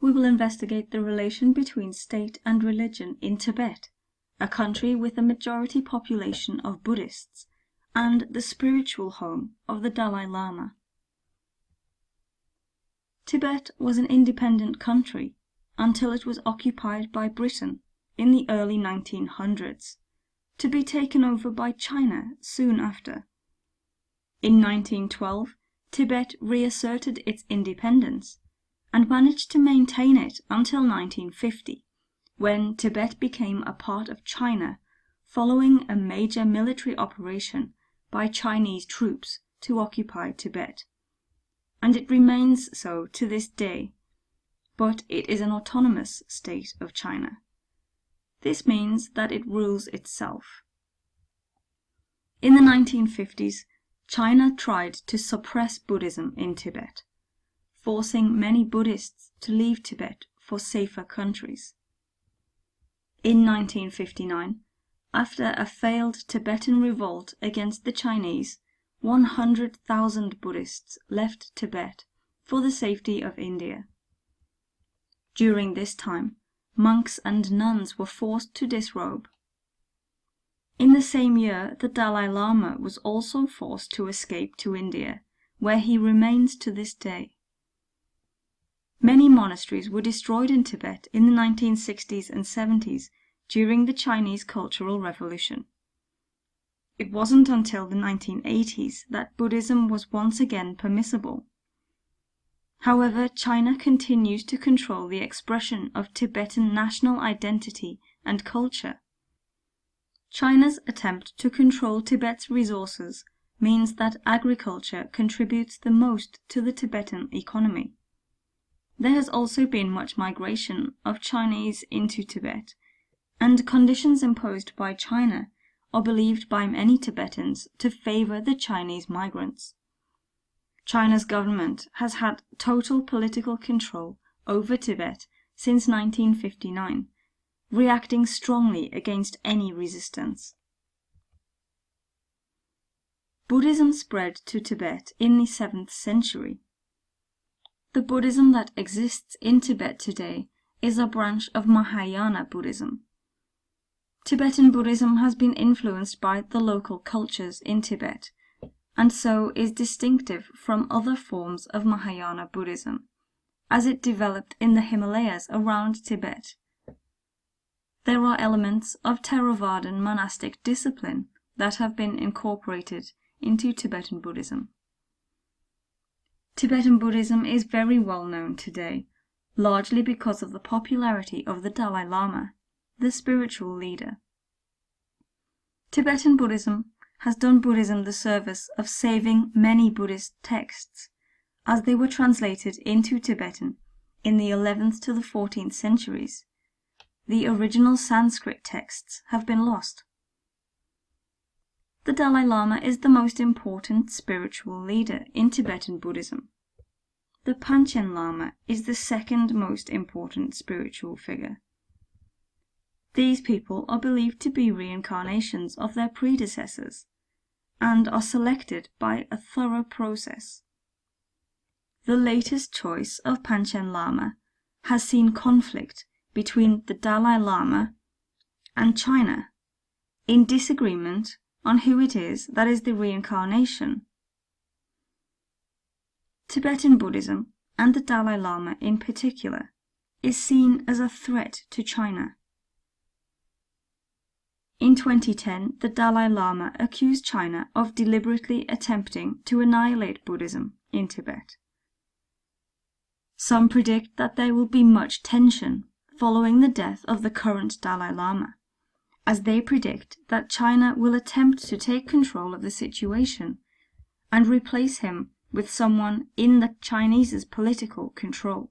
we will investigate the relation between state and religion in Tibet, a country with a majority population of Buddhists, and the spiritual home of the Dalai Lama. Tibet was an independent country until it was occupied by Britain in the early 1900s, to be taken over by China soon after. In 1912, Tibet reasserted its independence and managed to maintain it until 1950, when Tibet became a part of China following a major military operation by Chinese troops to occupy Tibet. And it remains so to this day, but it is an autonomous state of China. This means that it rules itself. In the 1950s, China tried to suppress Buddhism in Tibet, forcing many Buddhists to leave Tibet for safer countries. In 1959, after a failed Tibetan revolt against the Chinese, 100,000 Buddhists left Tibet for the safety of India. During this time, monks and nuns were forced to disrobe. In the same year, the Dalai Lama was also forced to escape to India, where he remains to this day. Many monasteries were destroyed in Tibet in the 1960s and 70s during the Chinese Cultural Revolution. It wasn't until the 1980s that Buddhism was once again permissible. However, China continues to control the expression of Tibetan national identity and culture. China's attempt to control Tibet's resources means that agriculture contributes the most to the Tibetan economy. There has also been much migration of Chinese into Tibet, and conditions imposed by China are believed by many Tibetans to favor the Chinese migrants. China's government has had total political control over Tibet since 1959, reacting strongly against any resistance. Buddhism spread to Tibet in the 7th century. The Buddhism that exists in Tibet today is a branch of Mahayana Buddhism. Tibetan Buddhism has been influenced by the local cultures in Tibet, and so is distinctive from other forms of Mahayana Buddhism, as it developed in the Himalayas around Tibet. There are elements of Theravadan monastic discipline that have been incorporated into Tibetan Buddhism. Tibetan Buddhism is very well known today, largely because of the popularity of the Dalai Lama, the spiritual leader. Tibetan Buddhism has done Buddhism the service of saving many Buddhist texts, as they were translated into Tibetan in the 11th to the 14th centuries. The original Sanskrit texts have been lost. The Dalai Lama is the most important spiritual leader in Tibetan Buddhism. The Panchen Lama is the second most important spiritual figure. These people are believed to be reincarnations of their predecessors, and are selected by a thorough process. The latest choice of Panchen Lama has seen conflict between the Dalai Lama and China, in disagreement on who it is that is the reincarnation. Tibetan Buddhism, and the Dalai Lama in particular, is seen as a threat to China. In 2010, the Dalai Lama accused China of deliberately attempting to annihilate Buddhism in Tibet. Some predict that there will be much tension following the death of the current Dalai Lama, as they predict that China will attempt to take control of the situation and replace him with someone in the Chinese's political control.